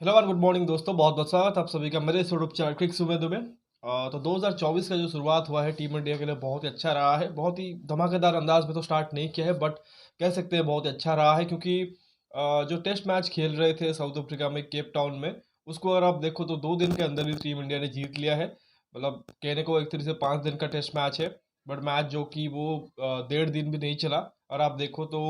Hello और good morning दोस्तों, बहुत बहुत स्वागत है आप सभी का मेरे इस यूट्यूब चैनल क्रिक सुबह दुबे। तो 2024 का जो शुरुआत हुआ है टीम इंडिया के लिए बहुत ही अच्छा रहा है। बहुत ही धमाकेदार अंदाज में तो स्टार्ट नहीं किया है, बट कह सकते हैं बहुत ही अच्छा रहा है, क्योंकि जो टेस्ट मैच खेल रहे थे साउथ अफ्रीका में केप टाउन में, उसको अगर आप देखो तो 2 दिन के अंदर ही टीम इंडिया ने जीत लिया है। मतलब कहने को एक तरीके से 5 दिन का टेस्ट मैच है, बट मैच जो कि वो 1.5 दिन भी नहीं चला। और आप देखो तो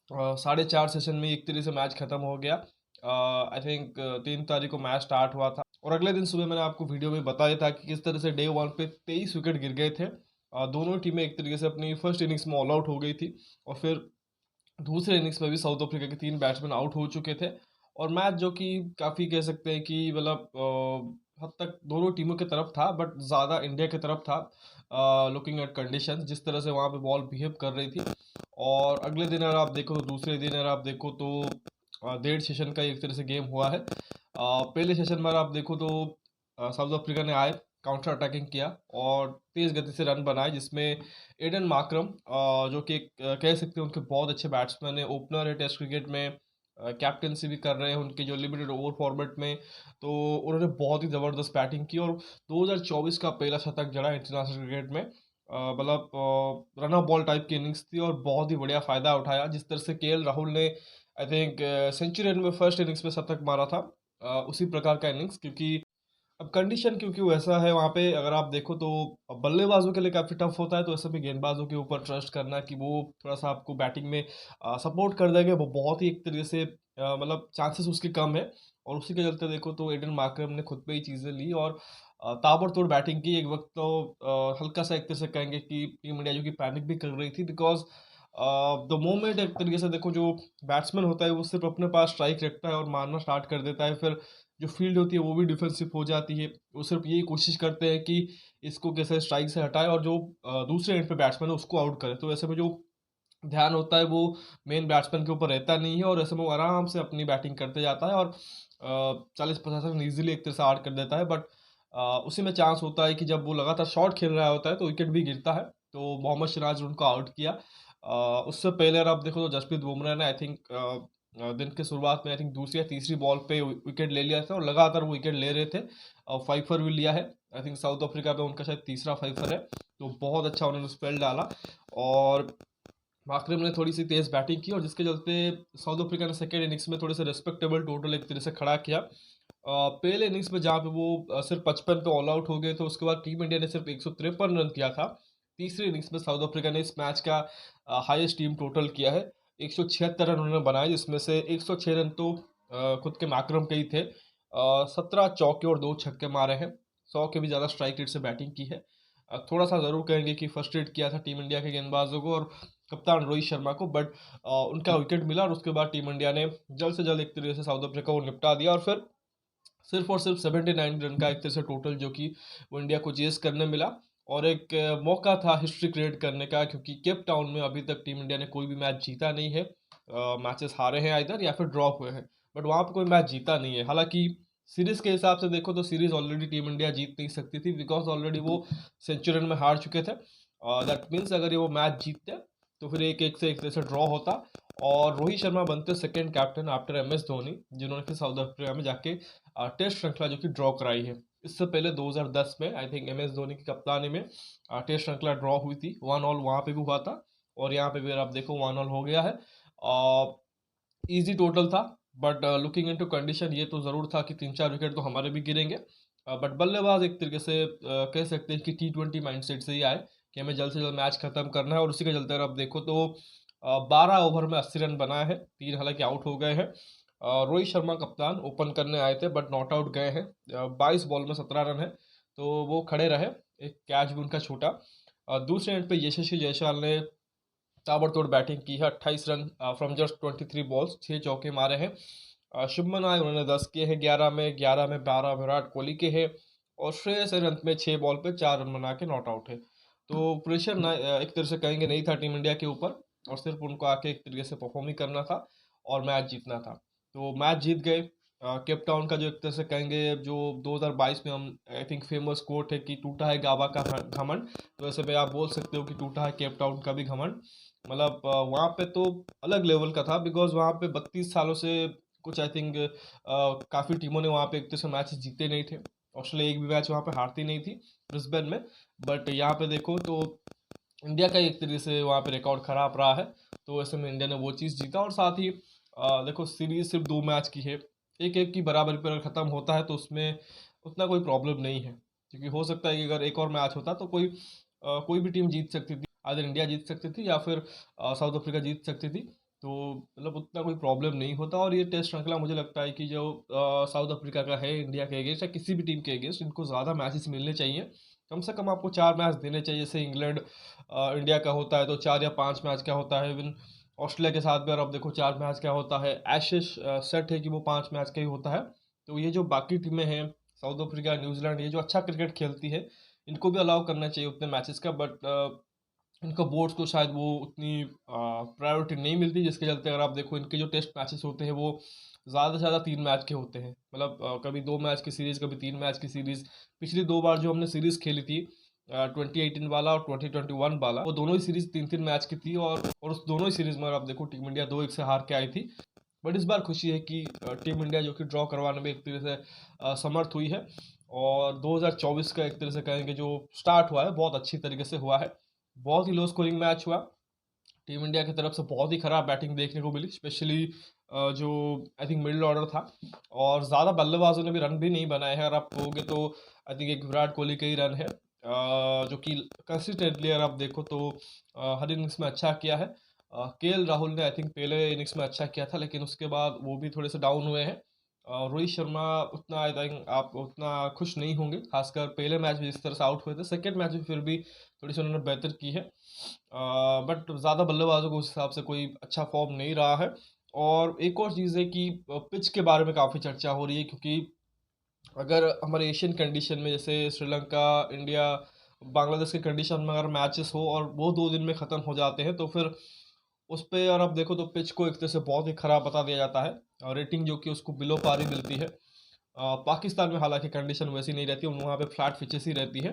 4.5 सेशन में एक तरीके से मैच खत्म हो गया। आई थिंक 3 तारीख को मैच स्टार्ट हुआ था, और अगले दिन सुबह मैंने आपको वीडियो में बताया था कि किस तरह से डे 1 पे 23 विकेट गिर गए थे। दोनों टीमें एक तरीके से अपनी फर्स्ट इनिंग्स में ऑल आउट हो गई थी, और फिर दूसरे इनिंग्स में भी साउथ अफ्रीका के 3 बैट्समैन आउट हो चुके थे। और मैच जो कि काफ़ी कह सकते हैं कि मतलब हद तक दोनों टीमों की तरफ था, बट ज़्यादा इंडिया की तरफ था। लुकिंग एट कंडीशन, जिस तरह से वहाँ पे बॉल बिहेव कर रही थी। और अगले दिन अगर आप देखो तो दूसरे दिन अगर आप देखो तो 1.5 सेशन का एक तरह से गेम हुआ है। पहले सेशन में अगर आप देखो तो साउथ अफ्रीका ने आए, काउंटर अटैकिंग किया और तेज़ गति से रन बनाए, जिसमें एडन मार्करम जो कि कह सकते हैं उनके बहुत अच्छे बैट्समैन है, ओपनर है टेस्ट क्रिकेट में, कैप्टनसी भी कर रहे हैं उनके जो लिमिटेड ओवर फॉर्मेट में। तो उन्होंने बहुत ही ज़बरदस्त बैटिंग की, और 2024 का पहला शतक जड़ा इंटरनेशनल क्रिकेट में। मतलब रन ऑफ बॉल टाइप की इनिंग्स थी, और बहुत ही बढ़िया फ़ायदा उठाया। जिस तरह से केएल राहुल ने आई थिंक सेंचुरी में फर्स्ट इनिंग्स में शतक मारा था, उसी प्रकार का इनिंग्स, क्योंकि अब कंडीशन क्योंकि वैसा है वहाँ पे, अगर आप देखो तो बल्लेबाजों के लिए काफ़ी टफ होता है, तो ऐसे में गेंदबाजों के ऊपर ट्रस्ट करना कि वो थोड़ा सा आपको बैटिंग में सपोर्ट कर देंगे, वो बहुत ही एक तरीके से मतलब चांसेस उसके कम है। और उसी के चलते देखो तो एडन मार्करम ने खुद पे ही चीज़ें ली, और ताबड़तोड़ बैटिंग की। एक वक्त तो हल्का सा एक तरह से कहेंगे कि टीम इंडिया जो कि पैनिक भी कर रही थी, बिकॉज द मोमेंट एक तरीके से देखो, जो बैट्समैन होता है वो सिर्फ अपने पास स्ट्राइक रखता है और मारना स्टार्ट कर देता है, फिर जो फील्ड होती है वो भी डिफेंसिव हो जाती है। वो सिर्फ यही कोशिश करते हैं कि इसको कैसे स्ट्राइक से हटाए, और जो दूसरे एंड पे बैट्समैन है उसको आउट करे। तो ऐसे में जो ध्यान होता है वो मेन बैट्समैन के ऊपर रहता नहीं है, और ऐसे में वो आराम से अपनी बैटिंग करते जाता है, और 40-50 रन ईजिली एक तरह से आउट कर देता है। बट उसी में चांस होता है कि जब वो लगातार शॉट खेल रहा होता है तो विकेट भी गिरता है। तो मोहम्मद सिराज ने उनको आउट किया। उससे पहले अगर आप देखो तो जसप्रीत बुमराह ने आई थिंक दिन के शुरुआत में आई थिंक दूसरी या तीसरी बॉल पे विकेट ले लिया था, और लगातार वो विकेट ले रहे थे, और फाइफर भी लिया है। आई थिंक साउथ अफ्रीका में उनका शायद तीसरा फाइफर है। तो बहुत अच्छा उन्होंने स्पेल डाला, और मार्करम ने थोड़ी सी तेज बैटिंग की, और जिसके चलते साउथ अफ्रीका ने सेकेंड इनिंग्स में थोड़े से रेस्पेक्टेबल टोटल एक तरह से खड़ा किया। पहले इनिंग्स में जहाँ पे वो सिर्फ 55 पे ऑल आउट हो गए थे, उसके बाद टीम इंडिया ने सिर्फ 153 रन किया था। तीसरी इनिंग्स में साउथ अफ्रीका ने इस मैच का हाईएस्ट टीम टोटल किया है। 176 रन उन्होंने बनाए, जिसमें से 106 रन तो खुद के मार्करम के ही थे। 17 चौके और 2 छक्के मारे हैं। 100 के भी ज़्यादा स्ट्राइक रेट से बैटिंग की है। थोड़ा सा ज़रूर कहेंगे कि फर्स्ट्रेट किया था टीम इंडिया के गेंदबाजों को और कप्तान रोहित शर्मा को, बट उनका विकेट मिला, और उसके बाद टीम इंडिया ने जल्द से जल्द एक तरीके से साउथ अफ्रीका को निपटा दिया, और फिर सिर्फ और सिर्फ 79 रन का एक तरह से टोटल जो कि वो इंडिया को चेस करने मिला। और एक मौका था हिस्ट्री क्रिएट करने का, क्योंकि केप टाउन में अभी तक टीम इंडिया ने कोई भी मैच जीता नहीं है। मैचेस हारे हैं इधर या फिर ड्रॉ हुए हैं, बट वहाँ पे कोई मैच जीता नहीं है। हालांकि सीरीज के हिसाब से देखो तो सीरीज ऑलरेडी टीम इंडिया जीत नहीं सकती थी, बिकॉज ऑलरेडी वो सेंचुरी में हार चुके थे। दैट मीन्स अगर ये वो मैच जीतते तो फिर एक एक से एक तरह से ड्रॉ होता, और रोहित शर्मा बनते second captain after M S Dhoni, जिन्होंने फिर साउथ अफ्रीका में जाके टेस्ट श्रृंखला जो कि ड्रॉ कराई है। इससे पहले 2010 में I think M S Dhoni की कप्तानी में टेस्ट श्रृंखला ड्रॉ हुई थी, 1-1 वहाँ पे भी हुआ था, और यहाँ पे भी अगर आप देखो 1-1 हो गया है। इजी टोटल था, बट लुकिंग इनटू कंडीशन ये तो ज़रूर था कि 3-4 विकेट तो हमारे भी गिरेंगे। बट बल्लेबाज एक तरीके से कह सकते हैं कि T20 माइंडसेट से ही आए कि हमें जल्द से जल्द मैच खत्म करना है, और उसी के चलते अगर आप देखो तो 12 ओवर में 80 रन बनाए हैं, 3 हालांकि आउट हो गए हैं। रोहित शर्मा कप्तान ओपन करने आए थे, बट नॉट आउट गए हैं। 22 बॉल में 17 रन है, तो वो खड़े रहे। एक कैच भी उनका छूटा। दूसरे एंड पे यशस्वी जायसवाल ने ताबड़तोड़ बैटिंग की है, 28 रन फ्रॉम जस्ट 23 बॉल्स, 6 चौके मारे हैं। शुभमन आए, उन्होंने 10 किए हैं 11 में 12 विराट कोहली के हैं, और श्रेयस अय्यर अंत में 6 बॉल पे 4 रन बना के नॉट आउट है। तो प्रेशर ना एक तरह से कहेंगे नहीं था टीम इंडिया के ऊपर, और सिर्फ उनको आके एक तरीके से परफॉर्म ही करना था और मैच जीतना था। तो मैच जीत गए। केप टाउन का जो एक तरह से कहेंगे, जो 2022 में हम आई थिंक फेमस कोट है कि टूटा है गाबा का घमंड, तो ऐसे में आप बोल सकते हो कि टूटा है केप टाउन का भी घमंड। मतलब वहाँ पे तो अलग लेवल का था, बिकॉज वहाँ पे 32 सालों से कुछ आई थिंक काफ़ी टीमों ने वहाँ पे एक तरह से मैच जीते नहीं थे। ऑस्ट्रेलिया एक भी मैच वहाँ पे हारती नहीं थी ब्रिस्बेन में। बट यहाँ पे देखो तो इंडिया का एक तरीके से वहाँ पे रिकॉर्ड खराब रहा है, तो ऐसे में इंडिया ने वो चीज़ जीता। और साथ ही देखो सीरीज सिर्फ 2 मैच की है, एक एक की बराबरी पर अगर ख़त्म होता है तो उसमें उतना कोई प्रॉब्लम नहीं है, क्योंकि हो सकता है कि अगर एक और मैच होता तो कोई भी टीम जीत सकती थी, आइदर इंडिया जीत सकती थी या फिर साउथ अफ्रीका जीत सकती थी। तो मतलब उतना कोई प्रॉब्लम नहीं होता। और ये टेस्ट श्रृंखला मुझे लगता है कि जो साउथ अफ्रीका का है इंडिया के अगेंस्ट या किसी भी टीम के अगेंस्ट, इनको ज़्यादा मैचेस मिलने चाहिए। कम से कम आपको 4 मैच देने चाहिए। जैसे इंग्लैंड इंडिया का होता है तो 4 या 5 मैच का होता है। इवन ऑस्ट्रेलिया के साथ भी अगर आप देखो 4 मैच का होता है। एशेस सेट है कि वो 5 मैच का ही होता है। तो ये जो बाकी टीमें हैं, साउथ अफ्रीका, न्यूजीलैंड, ये जो अच्छा क्रिकेट खेलती है, इनको भी अलाउ करना चाहिए उतने मैचेस का। बट इनको बोर्ड्स को शायद वो उतनी प्रायोरिटी नहीं मिलती, जिसके चलते अगर आप देखो इनके जो टेस्ट मैचेस होते हैं वो ज़्यादा से ज़्यादा 3 मैच के होते हैं। मतलब कभी 2 मैच की सीरीज़, कभी 3 मैच की सीरीज़। पिछली 2 बार जो हमने सीरीज़ खेली थी 2018 वाला और 2021 वाला, वो दोनों ही सीरीज़ 3-3 मैच की थी। और उस दोनों ही सीरीज़ में आप देखो टीम इंडिया 2-1 से हार के आई थी। बट इस बार खुशी है कि टीम इंडिया जो कि ड्रॉ करवाने में एक तरह से समर्थ हुई है। और 2024 का एक तरह से कहेंगे जो स्टार्ट हुआ है बहुत अच्छी तरीके से हुआ है। बहुत ही लो स्कोरिंग मैच हुआ। टीम इंडिया की तरफ से बहुत ही खराब बैटिंग देखने को मिली, स्पेशली जो आई थिंक मिडिल ऑर्डर था। और ज़्यादा बल्लेबाजों ने भी रन भी नहीं बनाए हैं। अगर आप कहोगे तो आई थिंक एक विराट कोहली के ही रन है, जो कि कंसिस्टेंटली अगर आप देखो तो हर इनिंग्स में अच्छा किया है। केएल राहुल ने आई थिंक पहले इनिंग्स में अच्छा किया था, लेकिन उसके बाद वो भी थोड़े से डाउन हुए हैं। रोहित शर्मा उतना आई थिंक आप उतना खुश नहीं होंगे, खासकर पहले मैच में जिस तरह से आउट हुए थे। सेकेंड मैच में फिर भी थोड़ी सी उन्होंने बेहतर की है। बट ज़्यादा बल्लेबाजों को उस हिसाब से कोई अच्छा फॉर्म नहीं रहा है। और एक और चीज़ है कि पिच के बारे में काफ़ी चर्चा हो रही है, क्योंकि अगर हमारे एशियन कंडीशन में जैसे श्रीलंका, इंडिया, बांग्लादेश के कंडीशन में अगर मैचेस हो और वो 2 दिन में ख़त्म हो जाते हैं, तो फिर उस पे और आप देखो तो पिच को एक तरह से बहुत ही ख़राब बता दिया जाता है, और रेटिंग जो कि उसको बिलो पार ही मिलती है। पाकिस्तान में हालांकि कंडीशन वैसी नहीं रहती, वहाँ पे फ्लैट पिचेस ही रहती है।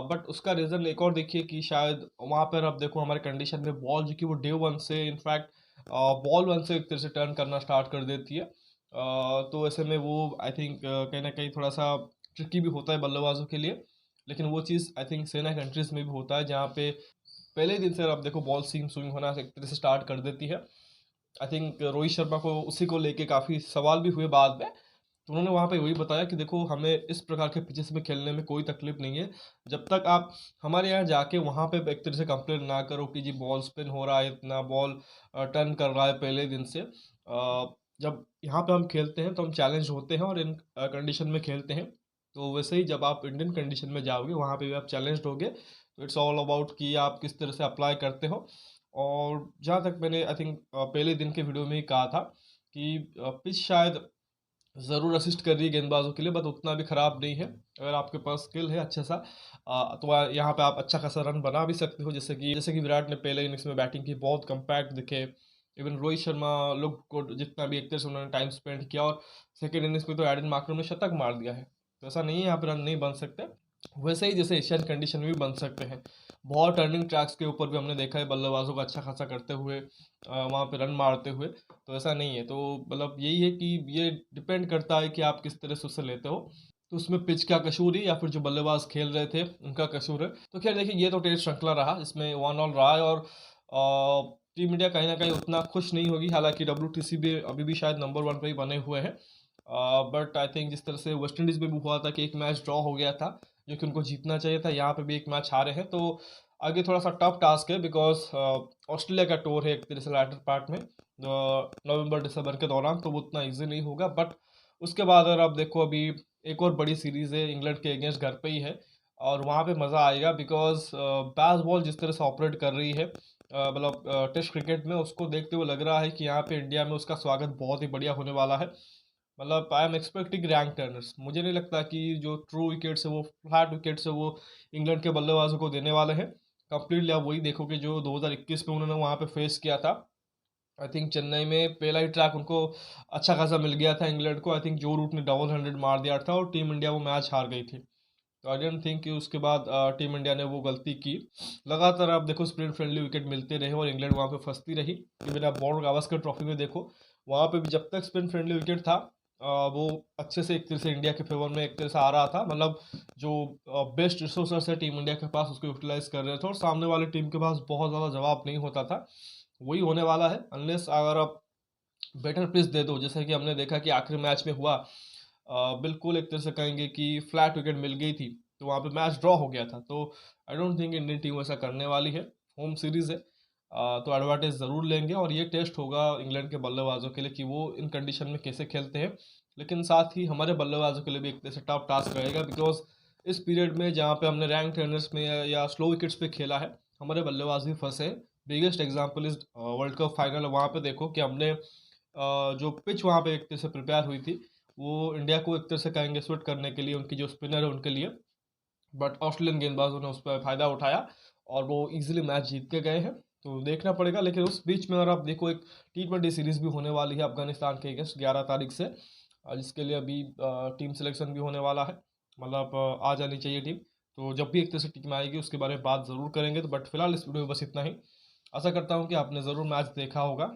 बट उसका रीज़न एक और देखिए कि शायद वहाँ पर आप देखो हमारे कंडीशन में बॉल जो कि वो डे वन से इनफैक्ट बॉल वन से एक तरह से टर्न करना स्टार्ट कर देती है। तो ऐसे में वो आई थिंक कहीं ना कहीं थोड़ा सा ट्रिकी भी होता है बल्लेबाजों के लिए। लेकिन वो चीज़ आई थिंक सेना कंट्रीज़ में भी होता है, जहाँ पे पहले ही दिन से आप देखो बॉल सीम स्विंग होना एक तरह से स्टार्ट कर देती है। आई थिंक रोहित शर्मा को उसी को लेके काफ़ी सवाल भी हुए बाद में। तो उन्होंने वहाँ पे वही बताया कि देखो हमें इस प्रकार के पिचेस में खेलने में कोई तकलीफ नहीं है, जब तक आप हमारे यहाँ जाके वहाँ पे एक तरह से कंप्लेन ना करो कि जी बॉल स्पिन हो रहा है, इतना बॉल टर्न कर रहा है पहले दिन से। जब यहाँ पे हम खेलते हैं तो हम चैलेंज होते हैं और इन कंडीशन में खेलते हैं। तो वैसे ही जब आप इंडियन कंडीशन में जाओगे वहाँ पे भी आप चैलेंज होगे। तो इट्स ऑल अबाउट कि आप किस तरह से अप्लाई करते हो। और जहाँ तक मैंने आई थिंक पहले दिन के वीडियो में ही कहा था कि पिच शायद ज़रूर असिस्ट कर रही है गेंदबाजों के लिए, बट उतना भी ख़राब नहीं है। अगर आपके पास स्किल है अच्छा सा तो यहाँ पे आप अच्छा खासा रन बना भी सकते हो। जैसे कि विराट ने पहले इनिंग्स में बैटिंग की, बहुत कम्पैक्ट दिखे। इवन रोहित शर्मा लोग को जितना भी एक तरह से उन्होंने टाइम स्पेंड किया, और सेकेंड इनिंग्स में तो एडन मार्करम ने शतक मार दिया है। तो ऐसा नहीं है यहाँ पे रन नहीं बन सकते, वैसे ही जैसे एशियन कंडीशन में भी बन सकते हैं। बहुत टर्निंग ट्रैक्स के ऊपर भी हमने देखा है बल्लेबाजों को अच्छा खासा करते हुए, वहाँ पे रन मारते हुए। तो ऐसा नहीं है। तो मतलब यही है कि ये डिपेंड करता है कि आप किस तरह से उसे लेते हो। तो उसमें पिच का कसूर है या फिर जो बल्लेबाज खेल रहे थे उनका कसूर है। तो खैर देखिए, ये तो टेस्ट श्रृंखला रहा, इसमें 1-1 रहा है। और टीम इंडिया कहीं ना कहीं उतना खुश नहीं होगी, हालांकि WTC भी अभी भी शायद नंबर 1 पे ही बने हुए हैं। बट आई थिंक जिस तरह से वेस्ट इंडीज़ में भी हुआ था कि एक मैच ड्रॉ हो गया था जो कि उनको जीतना चाहिए था, यहाँ पे भी एक मैच हारे हैं। तो आगे थोड़ा सा टफ टास्क है, बिकॉज ऑस्ट्रेलिया का टूर है एक तरह से लैटर पार्ट में नवंबर दिसंबर के दौरान, तो वो उतना ईजी नहीं होगा। बट उसके बाद अगर आप देखो अभी एक और बड़ी सीरीज़ है इंग्लैंड के अगेंस्ट, घर पे ही है। और वहाँ पे मज़ा आएगा, बिकॉज बैस बॉल जिस तरह से ऑपरेट कर रही है मतलब टेस्ट क्रिकेट में, उसको देखते हुए लग रहा है कि यहाँ पे इंडिया में उसका स्वागत बहुत ही बढ़िया होने वाला है। मतलब I am expecting rank Turners. मुझे नहीं लगता कि जो ट्रू विकेट्स है वो फ्लैट विकेट्स है वो इंग्लैंड के बल्लेबाजों को देने वाले हैं। कंप्लीटली आप वही देखोगे जो 2021 में उन्होंने वहाँ पे फेस किया था। आई थिंक चेन्नई में पहला ही ट्रैक उनको अच्छा खासा मिल गया था इंग्लैंड को। आई थिंक जो रूट ने डबल 100 मार दिया था और टीम इंडिया वो मैच हार गई थी। तो आई डेंट थिंक कि उसके बाद टीम इंडिया ने वो गलती की। लगातार आप देखो स्पिन फ्रेंडली विकेट मिलते रहे और इंग्लैंड वहाँ पे फंसती रही। इवन आप बॉर्डर गावस्कर ट्रॉफी में देखो, वहाँ पे भी जब तक स्पिन फ्रेंडली विकेट था वो अच्छे से एक तरह से इंडिया के फेवर में एक तरह से आ रहा था, मतलब जो बेस्ट रिसोर्सेस है टीम इंडिया के पास उसको यूटिलाइज कर रहे थे और सामने वाली टीम के पास बहुत ज़्यादा जवाब नहीं होता था। वही होने वाला है अनलेस अगर आप बेटर पिच दे दो, जैसे कि हमने देखा कि आखिरी मैच में हुआ। बिल्कुल एक तरह से कहेंगे कि फ्लैट विकेट मिल गई थी तो वहाँ पे मैच ड्रॉ हो गया था। तो I don't think Indian team ऐसा करने वाली है। होम सीरीज़ है तो एडवांटेज ज़रूर लेंगे और ये टेस्ट होगा इंग्लैंड के बल्लेबाजों के लिए कि वो इन कंडीशन में कैसे खेलते हैं। लेकिन साथ ही हमारे बल्लेबाजों के लिए भी एक तरह से टफ टास्क रहेगा, बिकॉज इस पीरियड में जहाँ पे हमने रैंक टर्नर्स में या स्लो विकेट्स पे खेला है हमारे बल्लेबाज भी फंसे हैं। Biggest example is world cup final, वहाँ पे देखो कि हमने जो पिच वहाँ पे एक तरह से प्रिपेयर हुई थी वो इंडिया को एक तरह से कहेंगे स्विट करने के लिए, उनकी जो स्पिनर है उनके लिए। बट ऑस्ट्रेलियन गेंदबाजों ने उस पर फ़ायदा उठाया और वो इजीली मैच जीत के गए हैं। तो देखना पड़ेगा, लेकिन उस बीच में अगर आप देखो एक T20 सीरीज़ भी होने वाली है अफगानिस्तान के अगेंस्ट 11 तारीख से, जिसके लिए अभी टीम सिलेक्शन भी होने वाला है, मतलब आ जानी चाहिए टीम। तो जब भी एक तरह से टीम आएगी उसके बारे में बात ज़रूर करेंगे। तो बट फिलहाल इस वीडियो में बस इतना ही। आशा करता हूँ कि आपने ज़रूर मैच देखा होगा।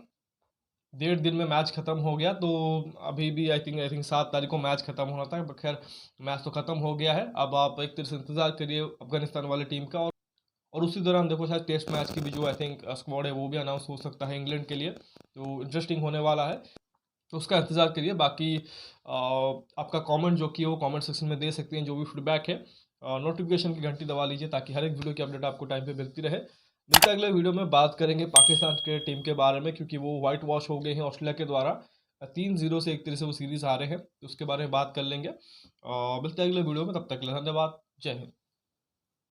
1.5 दिन में मैच खत्म हो गया, तो अभी भी आई थिंक 7 तारीख को मैच खत्म होना था, बट खैर मैच तो खत्म हो गया है। अब आप एक तरह से इंतजार करिए अफगानिस्तान वाली टीम का, और उसी दौरान देखो शायद टेस्ट मैच की भी जो आई थिंक स्क्वाड है वो भी अनाउंस हो सकता है इंग्लैंड के लिए। तो इंटरेस्टिंग होने वाला है, तो उसका इंतजार करिए। बाकी आपका कमेंट जो कि वो कमेंट सेक्शन में दे सकते हैं, जो भी फीडबैक है। नोटिफिकेशन की घंटी दबा लीजिए ताकि हर एक वीडियो की अपडेट आपको टाइम पे मिलती रहे। मिलते हैं अगले वीडियो में, बात करेंगे पाकिस्तान के टीम के बारे में, क्योंकि वो वाइट वॉश हो गए हैं ऑस्ट्रेलिया के द्वारा। 3-0 से एक तरह से वो सीरीज़ हारे हैं, तो उसके बारे में बात कर लेंगे। मिलते हैं अगले वीडियो में, तब तक के लिए धन्यवाद। जय हिंद।